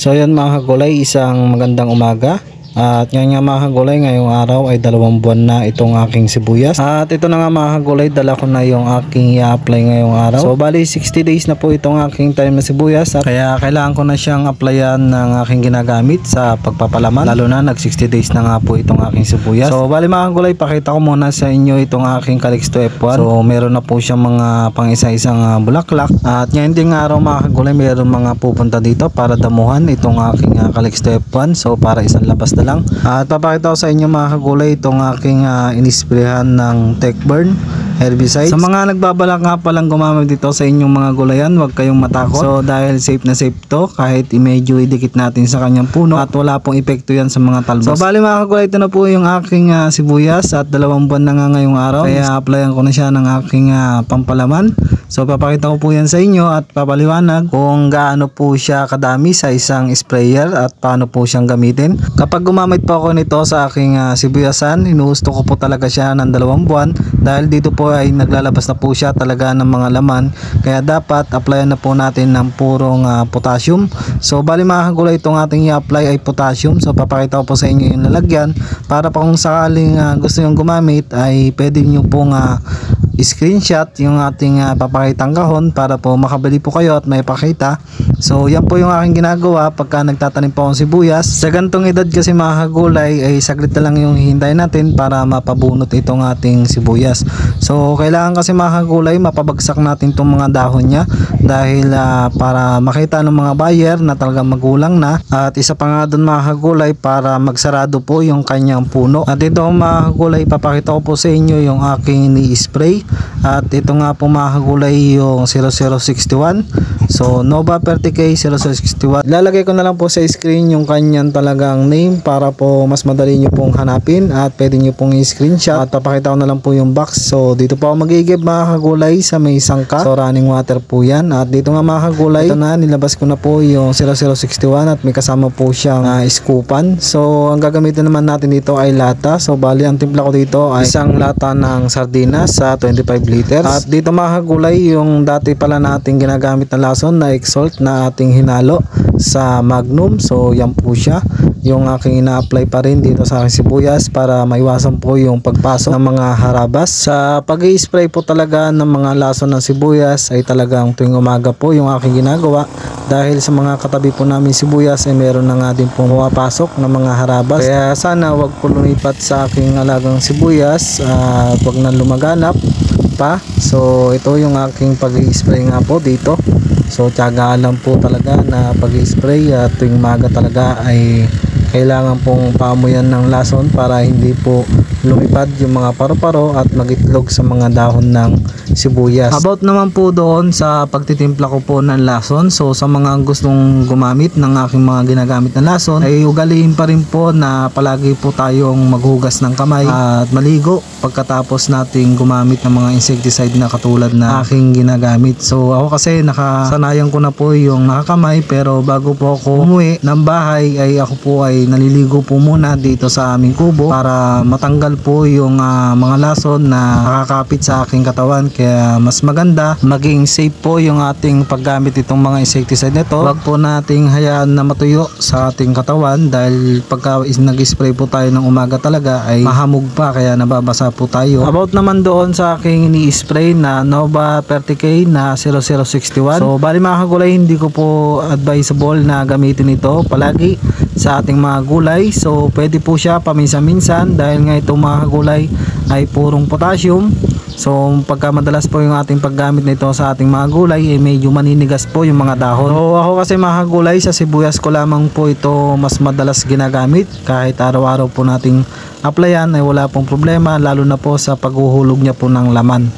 So yan mga kagulay, isang magandang umaga. At ngayon nga mga kagulay, ngayong araw ay 2 buwan na itong aking sibuyas. At ito na nga mga kagulay, dala ko na yung aking i-apply ngayong araw. So bali 60 days na po itong aking tanim na sibuyas. At kaya kailangan ko na siyang applyan ng aking ginagamit sa pagpapalaman. Lalo na nag 60 days na nga po itong aking sibuyas. So bali mga kagulay, pakita ko muna sa inyo itong aking Calixto F1. So meron na po siyang mga pang isa-isang bulaklak. At ngayon ding araw mga kagulay, meron mga pupunta dito para damuhan itong aking Calixto F1. So para isang labas na lang. At papakita ko sa inyo mga kagulay itong aking inisprehan ng Techburn herbicide. Sa mga nagbabalak nga palang gumamit dito sa inyong mga gulayan, huwag kayong matakot. So dahil safe na safe to, kahit medyo idikit natin sa kanyang puno at wala pong epekto yan sa mga talbos. So bali mga kagulay, ito na po yung aking sibuyas at 2 buwan na nga ngayong araw. Kaya applyan ko na siya ng aking pampalaman. So papakita ko po yan sa inyo at papaliwanag kung gaano po siya kadami sa isang sprayer at paano po siyang gamitin. Kapag gumamit po ako nito sa aking sibuyasan, inuusto ko po talaga siya ng 2 buwan dahil dito po ay naglalabas na po siya talaga ng mga laman. Kaya dapat applyan na po natin ng purong potassium. So bali mga kagulay, itong ating i-apply ay potassium. So papakita ko po sa inyo yung lalagyan para pa kung sakaling gusto nyo gumamit ay pwede nyo pong screenshot yung ating papakitang kahon para po makabili po kayo at may pakita. So yan po yung aking ginagawa pagka nagtatanim po akong sibuyas. Sa gantong edad kasi mga kagulay ay saglit na lang yung hihintayin natin para mapabunot itong ating sibuyas. So kailangan kasi mga kagulay mapabagsak natin itong mga dahon niya dahil para makita ng mga buyer na talagang magulang na. At isa pa nga doon mga kagulay para magsarado po yung kanyang puno. At ito mga kagulay, papakita ko po sa inyo yung aking ni-spray. At ito nga po mga kagulay yung 0061. So Nova Ferticay 0061. Lalagay ko na lang po sa screen yung kanyang talagang name para po mas madali nyo pong hanapin at pwede nyo pong i-screenshot. At papakita ko na lang po yung box. So dito po ako magigib mga kagulay sa may sangka. So running water po yan. At dito nga mga kagulay, ito na, nilabas ko na po yung 0061 at may kasama po siyang skupan. So ang gagamitin naman natin dito ay lata. So bali ang timpla ko dito ay isang lata ng sardinas sa 25 liters. At dito mga kagulay, yung dati pala nating ginagamit na lason na Exalt na ating hinalo sa Magnum. So yan po siya yung aking ina-apply pa rin dito sa aking sibuyas para maiwasan po yung pagpasok ng mga harabas. Sa pag-i-spray po talaga ng mga lason ng sibuyas ay talagang tuwing umaga po yung aking ginagawa dahil sa mga katabi po namin sibuyas ay meron na nga din pong pumapasok ng mga harabas. Kaya sana wag po lumipat sa aking alagang sibuyas at wag na lumaganap pa. So ito yung aking pag-i-spray nga po dito. So tiyagaan lang po talaga na pag-i-spray at tuwing umaga talaga ay kailangan pong paamuyan ng lason para hindi po lumipad yung mga paru-paro at magitlog sa mga dahon ng sibuyas. About naman po doon sa pagtitimpla ko po ng lason, so sa mga gustong gumamit ng aking mga ginagamit na lason ay ugaliin pa rin po na palagi po tayong maghugas ng kamay at maligo pagkatapos nating gumamit ng mga insecticide na katulad na aking ginagamit. So ako kasi nakasanayan ko na po yung nakakamay, pero bago po ako umuwi ng bahay ay ako po ay naliligo po muna dito sa aming kubo para matanggal po yung mga lason na nakakapit sa aking katawan. Kaya mas maganda maging safe po yung ating paggamit itong mga insecticide nito. Huwag po nating hayaan na matuyo sa ating katawan dahil pagka nag-spray po tayo ng umaga talaga ay mahamog pa, kaya nababasa po tayo. About naman doon sa aking ini-spray na Nova Ferticay na 0061. So bali mga kagulay, hindi ko po advisable na gamitin ito palagi sa ating mga gulay. So pwede po siya paminsan-minsan dahil nga itong mga gulay ay purong potassium. So pagka madalas po yung ating paggamit nito sa ating mga gulay ay medyo maninigas po yung mga dahon. So ako kasi mga gulay, sa sibuyas ko lamang po ito mas madalas ginagamit. Kahit araw-araw po nating applyan ay wala pong problema, lalo na po sa paghuhulog niya po ng laman.